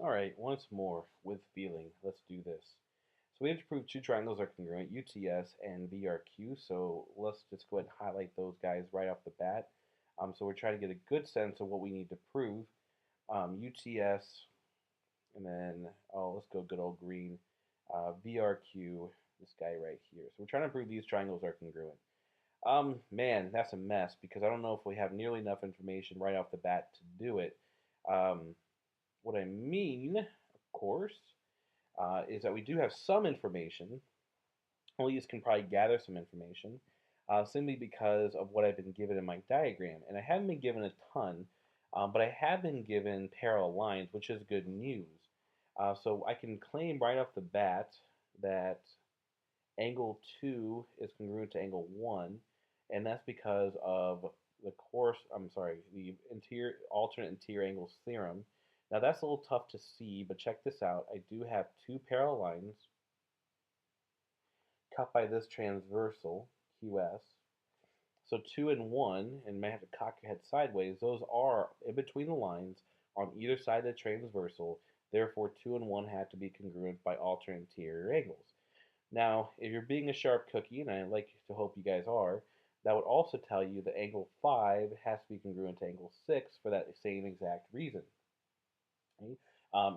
All right, once more with feeling. Let's do this. So we have to prove two triangles are congruent, UTS and VRQ. So let's just go ahead and highlight those guys right off the bat. So we're trying to get a good sense of what we need to prove. UTS, and then, let's go good old green. VRQ, this guy right here. So we're trying to prove these triangles are congruent. Man, that's a mess because I don't know if we have nearly enough information right off the bat to do it. Um, what I mean, of course, is that we do have some information. At least can probably gather some information, simply because of what I've been given in my diagram. And I haven't been given a ton, but I have been given parallel lines, which is good news. So I can claim right off the bat that angle 2 is congruent to angle 1, and that's because of the interior alternate interior angles theorem. Now that's a little tough to see, but check this out. I do have two parallel lines cut by this transversal, QS. So 2 and 1, and you may have to cock your head sideways, those are in between the lines on either side of the transversal. Therefore, 2 and 1 have to be congruent by alternate interior angles. Now, if you're being a sharp cookie, and I like to hope you guys are, that would also tell you that angle 5 has to be congruent to angle 6 for that same exact reason. Okay?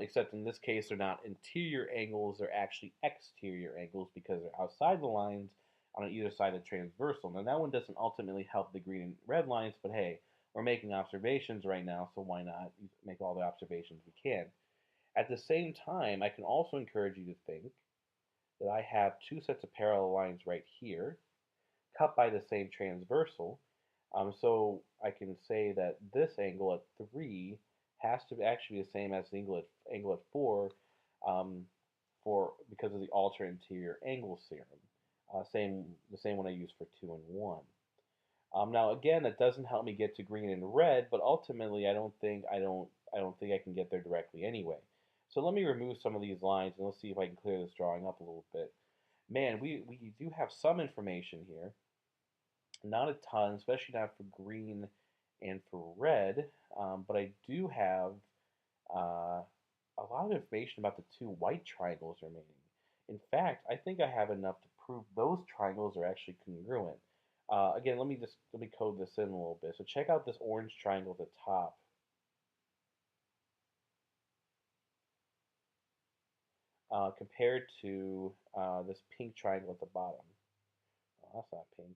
Except in this case, they're not interior angles, they're actually exterior angles because they're outside the lines on either side of the transversal. Now, that one doesn't ultimately help the green and red lines, but hey, we're making observations right now, so why not make all the observations we can? At the same time, I can also encourage you to think that I have two sets of parallel lines right here, cut by the same transversal. So I can say that this angle at 3 has to actually be the same as the angle at 4, um, because of the alternate interior angles theorem. The same one I use for 2 and 1. Now again, that doesn't help me get to green and red, but ultimately I don't think I can get there directly anyway. So let me remove some of these lines and let's see if I can clear this drawing up a little bit. Man, we do have some information here. Not a ton, especially not for green and for red, but I do have uh, a lot of information about the two white triangles remaining. In fact, I think I have enough to prove those triangles are actually congruent. Again, let me code this in a little bit. So check out this orange triangle at the top, compared to this pink triangle at the bottom. Oh, that's not pink.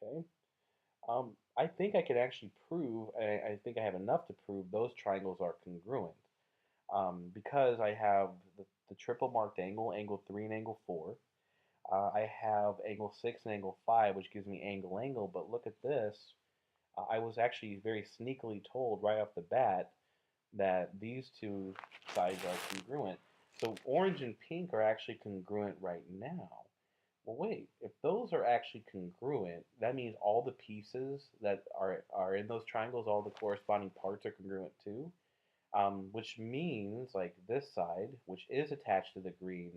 Okay. I think I can actually prove, I think I have enough to prove those triangles are congruent. Because I have the triple marked angle, angle 3 and angle 4. I have angle 6 and angle 5, which gives me angle, but look at this. I was actually very sneakily told right off the bat that these two sides are congruent. So orange and pink are actually congruent right now. Well, wait, if those are actually congruent, that means all the pieces that are in those triangles, all the corresponding parts are congruent too. Which means like this side, which is attached to the green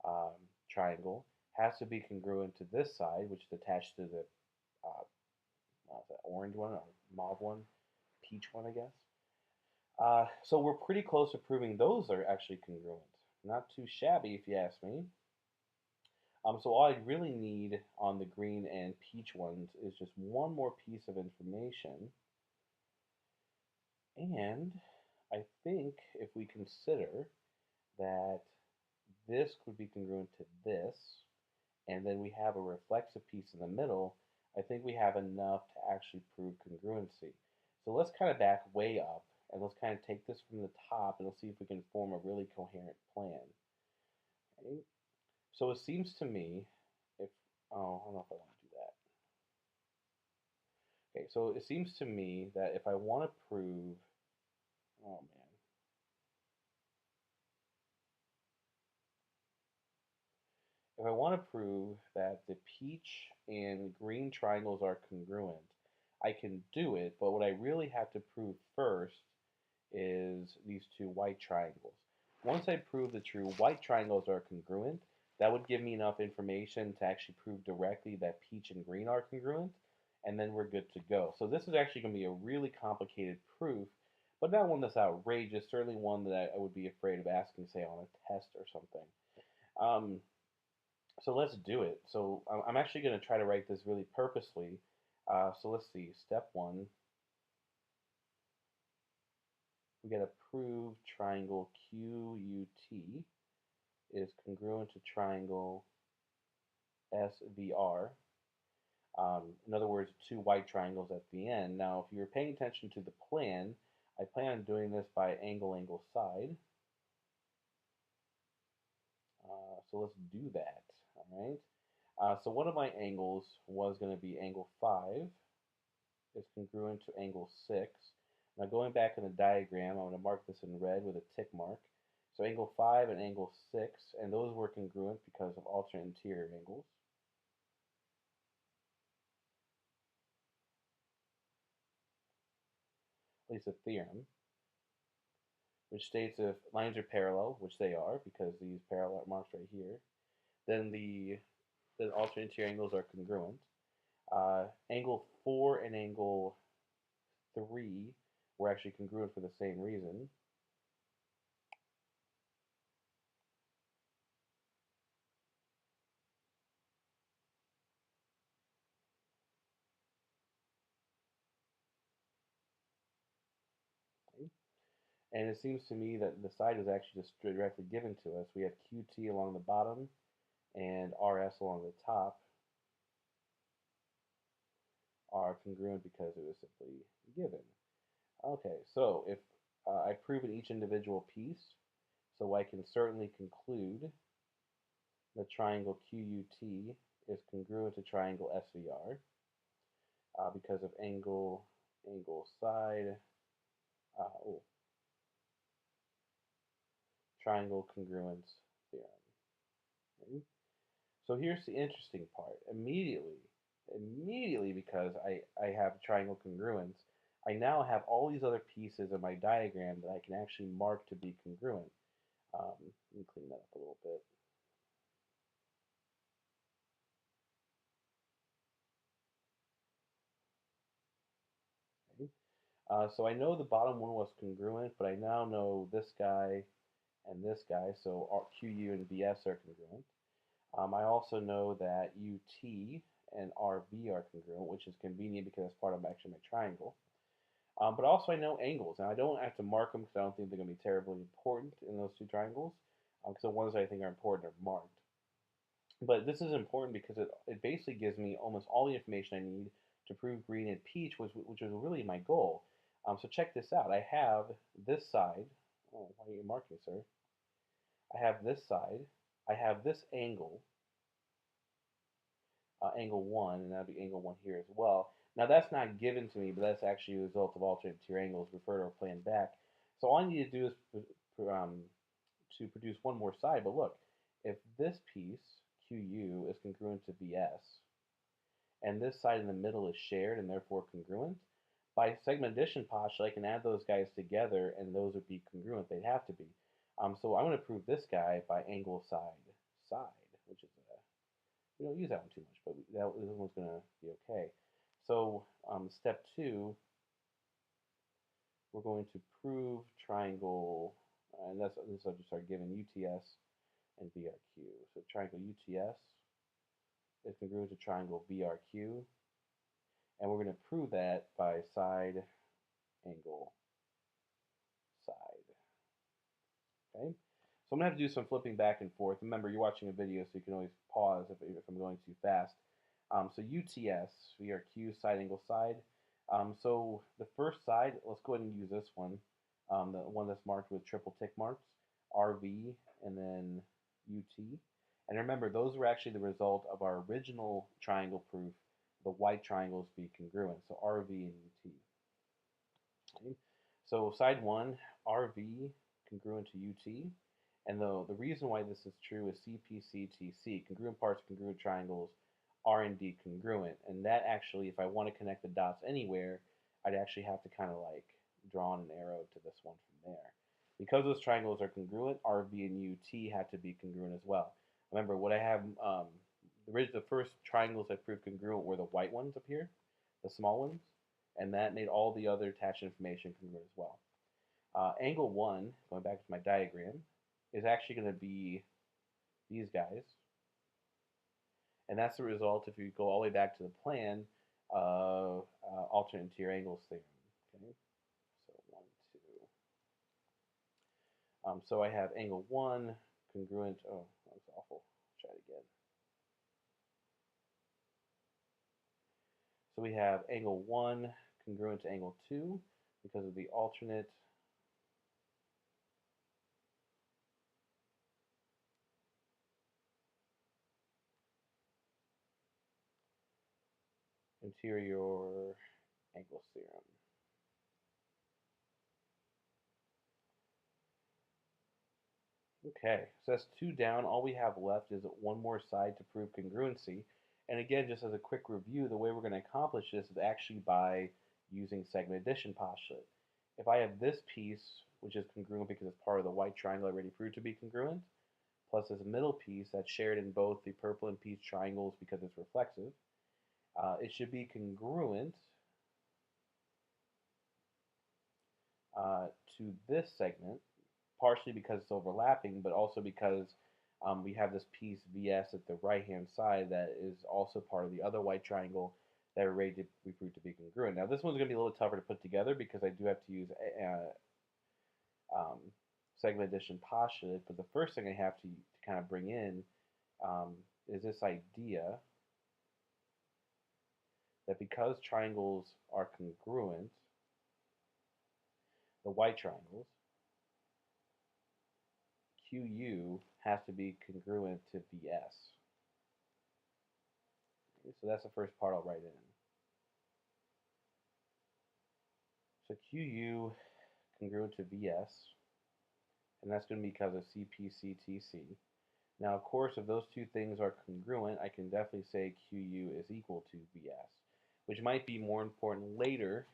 um, triangle, has to be congruent to this side, which is attached to the orange one or mauve one, peach one, I guess. So we're pretty close to proving those are actually congruent. Not too shabby, if you ask me. So all I really need on the green and peach ones is just one more piece of information. And I think if we consider that this could be congruent to this, and then we have a reflexive piece in the middle, I think we have enough to actually prove congruency. So let's kind of back way up, and let's kind of take this from the top, and let's see if we can form a really coherent plan. Okay? So it seems to me, if, oh, I don't know if I want to do that. Okay, so it seems to me that if I want to prove, oh man, if I want to prove that the peach and green triangles are congruent, I can do it, but what I really have to prove first is these two white triangles. Once I prove the true white triangles are congruent, that would give me enough information to actually prove directly that peach and green are congruent. and then we're good to go. So this is actually going to be a really complicated proof, but not one that's outrageous. Certainly one that I would be afraid of asking, say, on a test or something. Um, so let's do it. So I'm actually going to try to write this really purposely. So let's see. Step one, we got to prove triangle QUT is congruent to triangle SVR. In other words, two white triangles at the end. Now, if you're paying attention to the plan, I plan on doing this by angle, angle, side. So let's do that, all right? So one of my angles was going to be angle 5 is congruent to angle 6. Now going back in the diagram, I'm going to mark this in red with a tick mark. So angle 5 and angle 6, and those were congruent because of alternate interior angles. At least a theorem, which states if lines are parallel, which they are because these parallel marks right here, then the alternate interior angles are congruent. Angle 4 and angle 3 were actually congruent for the same reason. Okay? And it seems to me that the side is actually just directly given to us. We have QT along the bottom and RS along the top are congruent because it was simply given. Okay, so if I prove in each individual piece, so I can certainly conclude the triangle QUT is congruent to triangle SVR because of angle, angle, side, oh, triangle congruence theorem. Okay? So here's the interesting part. Immediately because I have triangle congruence, I now have all these other pieces of my diagram that I can actually mark to be congruent. Let me clean that up a little bit. Okay. So I know the bottom one was congruent, but I now know this guy and this guy, so QU and VS are congruent. I also know that UT and RV are congruent, which is convenient because it's part of actually my triangle. But also I know angles, and I don't have to mark them because I don't think they're going to be terribly important in those two triangles, because the ones that I think are important are marked. But this is important because it basically gives me almost all the information I need to prove green and peach, which was really my goal. So check this out. I have this side. Oh, why are you marking, sir? I have this side. I have this angle, angle 1, and that'd be angle 1 here as well. Now that's not given to me, but that's actually a result of alternate interior angles. Refer to our plan back. So all I need to do is to produce one more side. But look, if this piece, QU, is congruent to VS, and this side in the middle is shared and therefore congruent, by segment addition postulate, I can add those guys together and those would be congruent. They'd have to be. So I'm going to prove this guy by angle side, which is we don't use that one too much, but this one's going to be okay. So step 2, we're going to prove triangle, and this I'll just start giving UTS and VRQ. So triangle UTS is congruent to triangle VRQ, and we're going to prove that by side, angle, side. Okay? So I'm going to have to do some flipping back and forth. Remember, you're watching a video, so you can always pause if I'm going too fast. So UTS, VRQ, side, angle, side. So the first side, let's go ahead and use this one, the one that's marked with triple tick marks, RV, and then UT. And remember, those were actually the result of our original triangle proof, the white triangles be congruent, so RV and UT. Okay. So side 1, RV congruent to UT. And the reason why this is true is CPCTC, congruent parts, congruent triangles, R and D congruent. And that actually, if I want to connect the dots anywhere, I'd actually have to kind of like draw an arrow to this one from there. Because those triangles are congruent, RV and UT had to be congruent as well. Remember, what I have, the first triangles I proved congruent were the white ones up here. the small ones, and that made all the other attached information congruent as well. Angle 1, going back to my diagram, is actually going to be these guys. And that's the result if you go all the way back to the plan of alternate interior angles theorem. Okay, so 1, 2. So I have angle 1 congruent. Oh, that was awful. Try it again. So we have angle 1 congruent to angle 2 because of the alternate interior angles theorem. Okay, so that's 2 down. All we have left is one more side to prove congruency. And again, just as a quick review, the way we're going to accomplish this is actually by using segment addition postulate. If I have this piece, which is congruent because it's part of the white triangle I already proved to be congruent, plus this middle piece that's shared in both the purple and peach triangles because it's reflexive, it should be congruent to this segment, partially because it's overlapping, but also because we have this piece VS at the right-hand side that is also part of the other white triangle that we proved to be congruent. Now, this one's going to be a little tougher to put together because I do have to use segment addition postulate, but the first thing I have to kind of bring in is this idea that because triangles are congruent, the white triangles, QU has to be congruent to VS. Okay, so that's the first part I'll write in. So QU congruent to VS, and that's going to be because of CPCTC. Now, of course, if those two things are congruent, I can definitely say QU is equal to VS, which might be more important later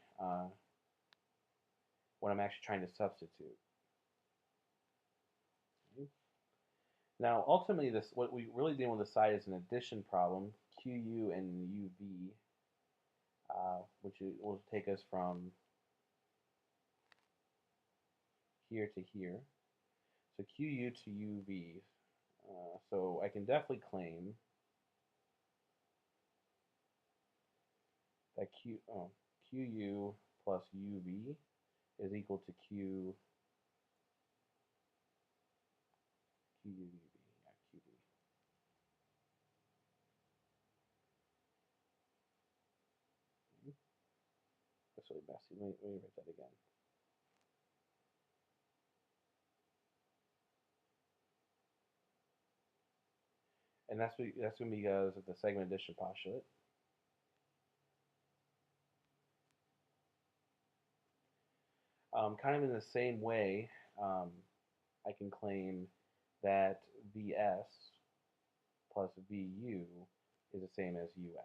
when I'm actually trying to substitute. Okay. Now, ultimately, what we really deal with the side is an addition problem, QU and UV, which will take us from here to here. So QU to UV. So I can definitely claim that QU plus UV is equal to QUV. Yeah, QV. That's really messy. Let me write that again. And that's going to be because of the segment addition postulate. Kind of in the same way, I can claim that VS plus VU is the same as US.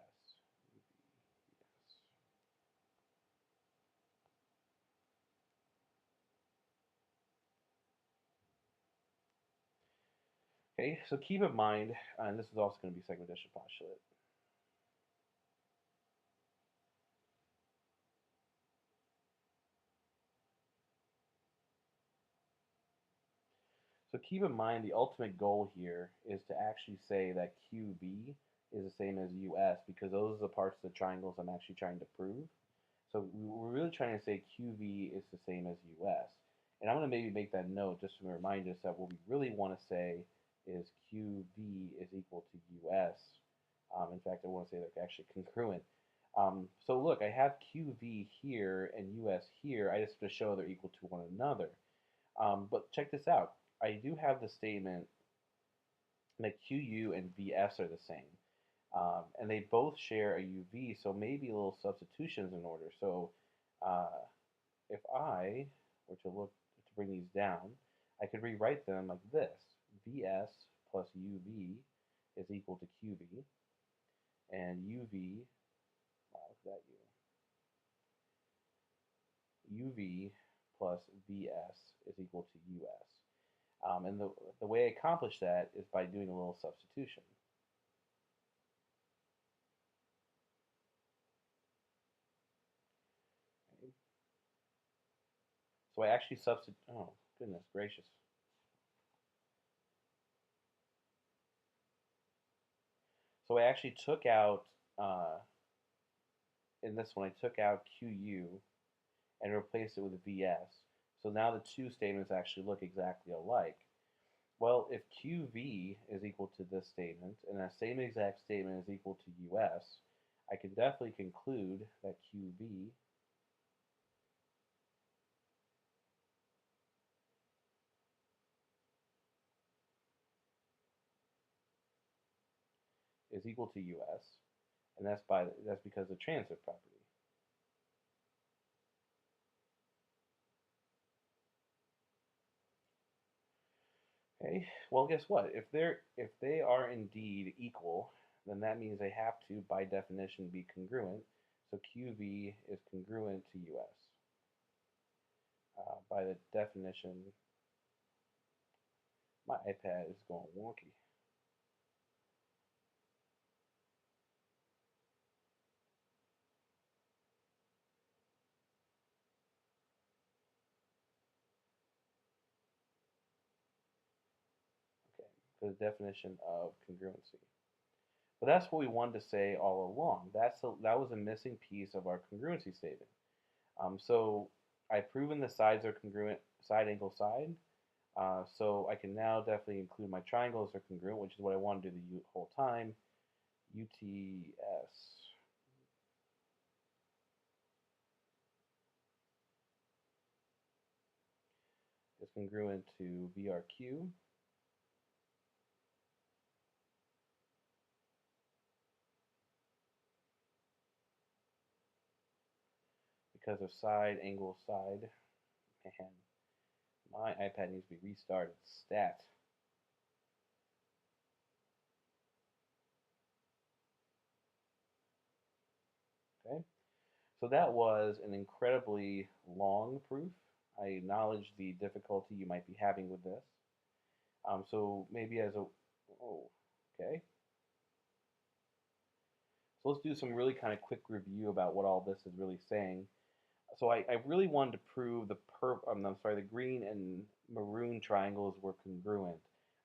Okay, so keep in mind, and this is also going to be segment addition postulate. So keep in mind the ultimate goal here is to actually say that QB is the same as US because those are the parts of the triangles I'm actually trying to prove. So we're really trying to say QV is the same as US. And I'm going to maybe make that note just to remind us that what we really want to say is QV is equal to US. In fact, I want to say they're actually congruent. So look, I have QV here and US here. I just want to show they're equal to one another. But check this out. I do have the statement that QU and VS are the same. And they both share a UV, so maybe a little substitutions in order. So if I were to look to bring these down, I could rewrite them like this. VS plus UV is equal to QV, and UV, wow, look at that U. UV plus VS is equal to US. And the way I accomplish that is by doing a little substitution. So I actually substitute. Oh, goodness gracious. So I actually took out, in this one, I took out QU and replaced it with VS. So now the two statements actually look exactly alike. Well, if QV is equal to this statement, and that same exact statement is equal to US, I can definitely conclude that QV is equal to US, and that's because of transitive property. Okay. Well, guess what? If they are indeed equal, then that means they have to, by definition, be congruent. So QV is congruent to US. By the definition, my iPad is going wonky. Okay, the definition of congruency. But that's what we wanted to say all along. That was a missing piece of our congruency statement. So I've proven the sides are congruent, side angle side. So I can now definitely include my triangles are congruent, which is what I want to do the whole time. UTS is congruent to VRQ. Because of side angle side. Man, my iPad needs to be restarted. Stat. Okay. So that was an incredibly long proof. I acknowledge the difficulty you might be having with this. So maybe as a, oh, okay. So let's do some really kind of quick review about what all this is really saying. So I really wanted to prove the green and maroon triangles were congruent.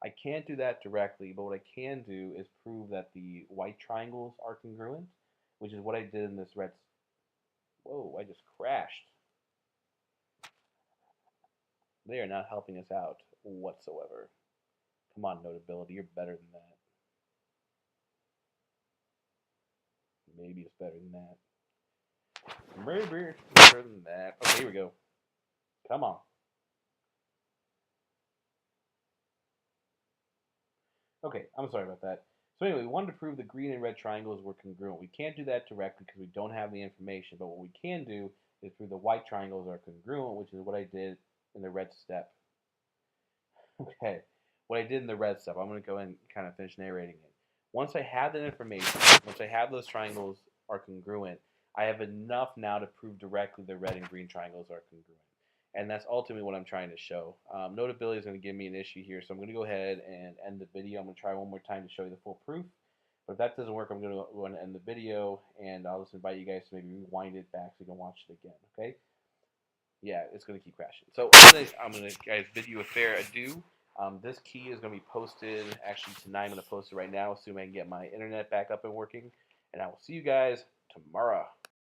I can't do that directly, but what I can do is prove that the white triangles are congruent, which is what I did in this red. Whoa, I just crashed. They are not helping us out whatsoever. Come on, Notability, you're better than that. Maybe it's better than that. Maybe it's better than that. Okay, here we go. Come on. Okay, I'm sorry about that. So anyway, we wanted to prove the green and red triangles were congruent. We can't do that directly because we don't have the information, but what we can do is prove the white triangles are congruent, which is what I did in the red step. Okay, what I did in the red step, I'm going to go and kind of finish narrating it. Once I have that information, once I have those triangles are congruent, I have enough now to prove directly the red and green triangles are congruent. And that's ultimately what I'm trying to show. Notability is going to give me an issue here, so I'm going to go ahead and end the video. I'm going to try one more time to show you the full proof. But if that doesn't work, I'm going to go and end the video, and I'll just invite you guys to maybe rewind it back so you can watch it again, okay? Yeah, it's going to keep crashing. So I'm going to guys bid you a fair adieu. This key is going to be posted actually tonight. I'm going to post it right now, assuming I can get my internet back up and working. And I will see you guys tomorrow.